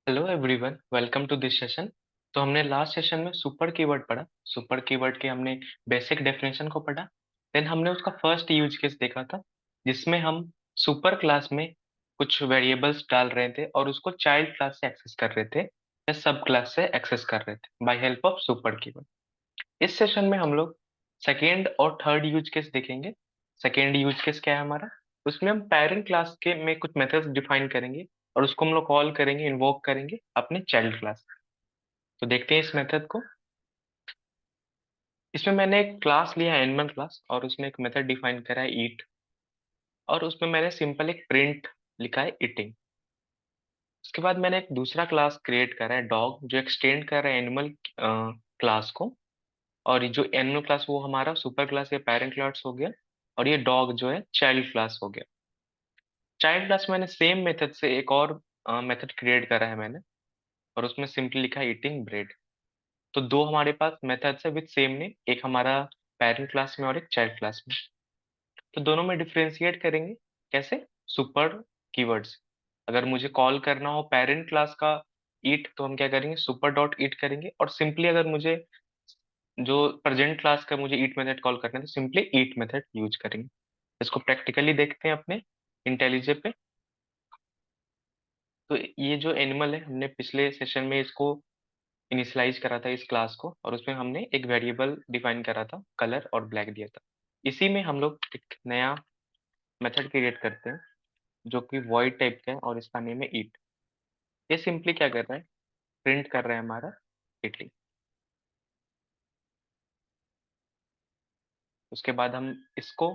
Hello everyone, welcome to this session. तो हमने last session में सुपर कीवर्ड पढ़ा। सुपर कीवर्ड के हमने बेसिक डेफिनेशन को पढ़ा। देन हमने उसका फर्स्ट यूज केस देखा था, जिसमें हम सुपर क्लास में कुछ वेरिएबल्स डाल रहे थे और उसको चाइल्ड क्लास से एक्सेस कर रहे थे या सब क्लास से एक्सेस कर रहे थे by help of super keyword. इस सेशन में हम लोग सेकेंड और थर्ड यूज केस देखेंगे। सेकेंड यूज केस क्या है हमारा? उसमें हम पेरेंट क्लास के में कुछ मेथड्स डिफाइन करेंगे और उसको हम लोग कॉल करेंगे, इन्वोक करेंगे अपने चाइल्ड क्लास। तो देखते हैं इस मेथड को। इसमें मैंने एक क्लास लिया है एनिमल क्लास और उसमें एक मेथड डिफाइन करा है ईट, और उसमें मैंने सिंपल एक प्रिंट लिखा है ईटिंग। उसके बाद मैंने एक दूसरा क्लास क्रिएट करा है डॉग, जो एक्सटेंड कर रहा है एनिमल क्लास को। और ये जो एनिमल क्लास वो हमारा सुपर क्लास या पेरेंट क्लास हो गया, और ये डॉग जो है चाइल्ड क्लास हो गया। चाइल्ड क्लास मैंने सेम मेथड से एक और मेथड क्रिएट करा है मैंने, और उसमें सिंपली लिखा है ईटिंग ब्रेड। तो दो हमारे पास मेथड्स है विद सेम नेम, एक हमारा पेरेंट क्लास में और एक चाइल्ड क्लास में। तो दोनों में डिफरेंशिएट करेंगे कैसे? Super keywords. अगर मुझे कॉल करना हो पेरेंट क्लास का ईट, तो हम क्या करेंगे? सुपर डॉट ईट करेंगे। और सिंपली अगर मुझे जो प्रेजेंट क्लास का मुझे ईट मेथड कॉल करना है, तो सिंपली ईट मेथड यूज करेंगे। इसको प्रैक्टिकली देखते हैं अपने इंटेलिजे पे। तो ये जो एनिमल है, हमने पिछले सेशन में इसको इनिशियलाइज करा था इस क्लास को, और उसमें हमने एक वेरिएबल डिफाइन करा था, कलर और ब्लैक दिया था। इसी में हम लोग एक नया मेथड क्रिएट करते हैं जो कि वॉइड टाइप का है, और इसका नेम है ईट। ये सिंपली क्या कर रहा है? प्रिंट कर रहा है हमारा ईटिंग। उसके बाद हम इसको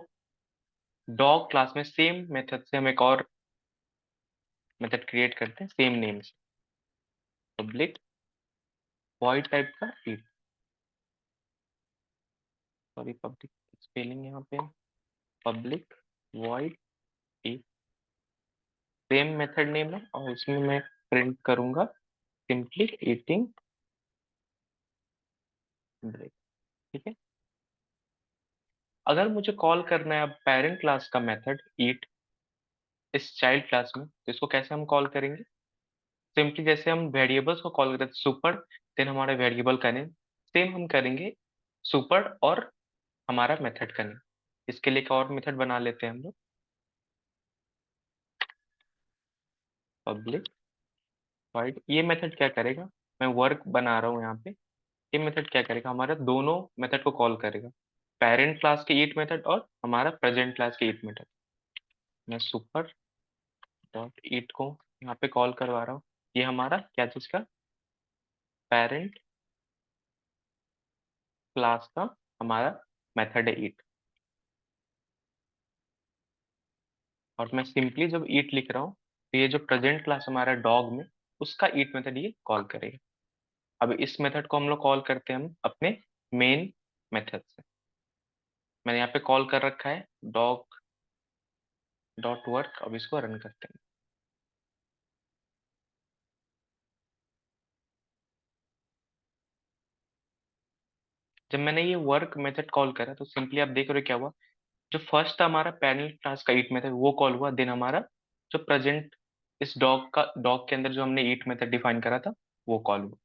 डॉग क्लास में सेम मेथड से हम एक और मेथड क्रिएट करते हैं सेम नेम से, पब्लिक वॉइड टाइप का ईट। सॉरी, पब्लिक स्पेलिंग यहाँ पे पब्लिक वॉइड ईट, सेम मेथड नेम है, और इसमें मैं प्रिंट करूंगा सिंपली ईटिंग ब्रेक। ठीक है। अगर मुझे कॉल करना है अब पेरेंट क्लास का मेथड ईट इस चाइल्ड क्लास में, तो इसको कैसे हम कॉल करेंगे? सिंपली जैसे हम वेरिएबल्स को कॉल करते हैं सुपर, देन हमारा वेरिएबल का नेम, सेम हम करेंगे सुपर और हमारा मेथड का नेम। इसके लिए एक और मेथड बना लेते हैं हम लोग, पब्लिक वाइड। ये मेथड क्या करेगा? मैं वर्क बना रहा हूँ यहाँ पे। ये मेथड क्या करेगा? हमारा दोनों मेथड को कॉल करेगा, पेरेंट क्लास के ईट मेथड और हमारा प्रेजेंट क्लास के ईट मेथड। मैं सुपर डॉट ईट को यहाँ पे कॉल करवा रहा हूँ। ये हमारा क्या चीज का? पेरेंट क्लास का हमारा मेथड है ईट। और मैं सिंपली जब ईट लिख रहा हूँ, तो ये जो प्रेजेंट क्लास हमारा डॉग में, उसका ईट मेथड ये कॉल करेगा। अब इस मेथड को हम लोग कॉल करते हैं हम अपने मेन मेथड से। मैंने यहाँ पे कॉल कर रखा है डॉग डॉट वर्क। अब इसको रन करते हैं। जब मैंने ये वर्क मेथड कॉल करा, तो सिंपली आप देख रहे हो क्या हुआ? जो फर्स्ट था हमारा पेरेंट क्लास का ईट मेथड, वो कॉल हुआ। देन हमारा जो प्रेजेंट इस डॉग के अंदर जो हमने ईट मेथड डिफाइन करा था, वो कॉल हुआ।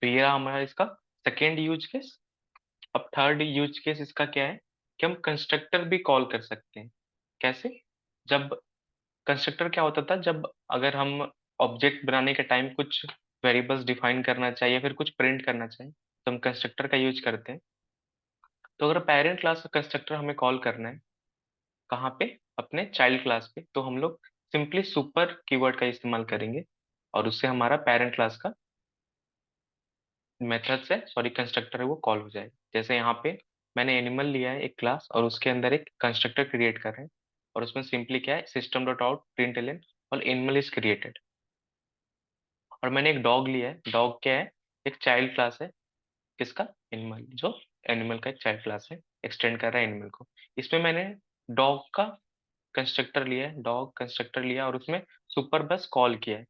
तो ये रहा हमारा इसका सेकेंड यूज केस। अब थर्ड यूज केस इसका क्या है कि हम कंस्ट्रक्टर भी कॉल कर सकते हैं। कैसे? जब कंस्ट्रक्टर क्या होता था, जब अगर हम ऑब्जेक्ट बनाने के टाइम कुछ वेरिएबल्स डिफाइन करना चाहिए, फिर कुछ प्रिंट करना चाहिए, तो हम कंस्ट्रक्टर का यूज करते हैं। तो अगर पेरेंट क्लास का कंस्ट्रक्टर हमें कॉल करना है, कहाँ पे? अपने चाइल्ड क्लास पे, तो हम लोग सिंपली सुपर कीवर्ड का इस्तेमाल करेंगे, और उससे हमारा पेरेंट क्लास का मेथड से सॉरी कंस्ट्रक्टर है वो कॉल हो जाएगा। जैसे यहाँ पे मैंने एनिमल लिया है एक क्लास, और उसके अंदर एक कंस्ट्रक्टर क्रिएट कर रहे हैं, और उसमें सिंपली क्या है? सिस्टम डॉट आउट प्रिंटलन और एनिमल इज क्रिएटेड। और मैंने एक डॉग लिया है। डॉग क्या है? एक चाइल्ड क्लास है। किसका? एनिमल। जो एनिमल का एक चाइल्ड क्लास है, एक्सटेंड कर रहा है एनिमल को। इसमें मैंने डॉग का कंस्ट्रक्टर लिया है, डॉग कंस्ट्रक्टर लिया, और उसमें सुपर बस कॉल किया है।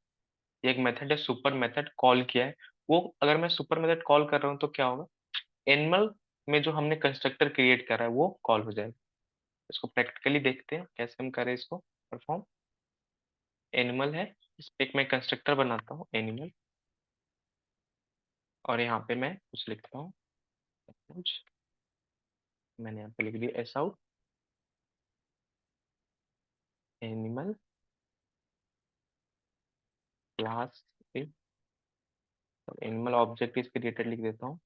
ये एक मेथड है, सुपर मेथड कॉल किया है। वो अगर मैं सुपर मेथड कॉल कर रहा हूँ, तो क्या होगा? एनिमल में जो हमने कंस्ट्रक्टर क्रिएट करा है वो कॉल हो जाएगा। इसको प्रैक्टिकली देखते हैं कैसे हम करें इसको परफॉर्म। एनिमल है, इस पे एक मैं कंस्ट्रक्टर बनाता हूँ एनिमल, और यहाँ पे मैं कुछ लिखता हूँ कुछ, मैंने यहाँ पे लिख दिया S out animal class, animal object is created लिख देता हूँ।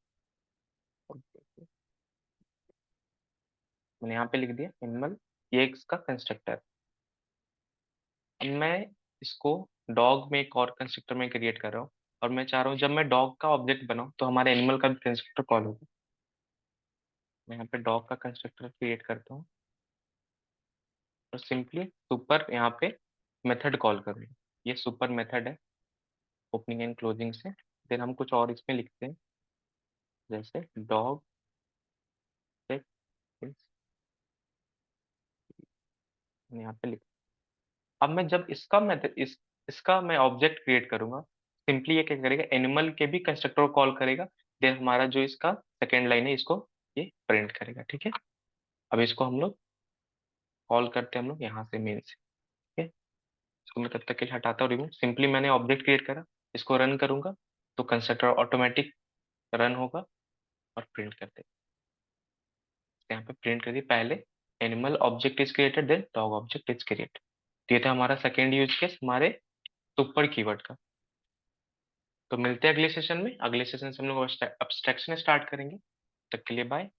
मैंने यहाँ पे लिख दिया एनिमल, ये इसका कंस्ट्रक्टर। अब मैं इसको डॉग में एक और कंस्ट्रक्टर में क्रिएट कर रहा हूँ, और मैं चाह रहा हूँ जब मैं डॉग का ऑब्जेक्ट बनाऊँ तो हमारे एनिमल का भी कंस्ट्रक्टर कॉल होगा। मैं यहाँ पे डॉग का कंस्ट्रक्टर क्रिएट करता हूँ और सिंपली सुपर यहाँ पे मेथड कॉल करूँगा। ये सुपर मेथड है ओपनिंग एंड क्लोजिंग से। देन हम कुछ और इसमें लिखते हैं, जैसे डॉग यहाँ पे लिख। अब मैं जब इसका मेथड इसका मैं ऑब्जेक्ट क्रिएट करूंगा, सिंपली ये क्या करेगा, एनिमल के भी कंस्ट्रक्टर को कॉल करेगा। देन हमारा जो इसका सेकेंड लाइन है इसको ये प्रिंट करेगा, ठीक है। अब इसको हम लोग कॉल करते हैं हम लोग यहाँ से मेन से, ठीक है। इसको मैं तब तक के लिए हटाता हूँ रिमूव। सिंपली मैंने ऑब्जेक्ट क्रिएट करा, इसको रन करूंगा तो कंस्ट्रक्टर ऑटोमेटिक रन होगा और प्रिंट कर देगा। यहाँ पे प्रिंट कर दिया, पहले animal object is created then dog object is created. ये था हमारा सेकेंड यूज केस हमारे सुपर कीवर्ड का। तो मिलते हैं अगले सेशन में। अगले सेशन से हम लोग अब्स्ट्रैक्शन स्टार्ट करेंगे। तब तक के लिए बाय।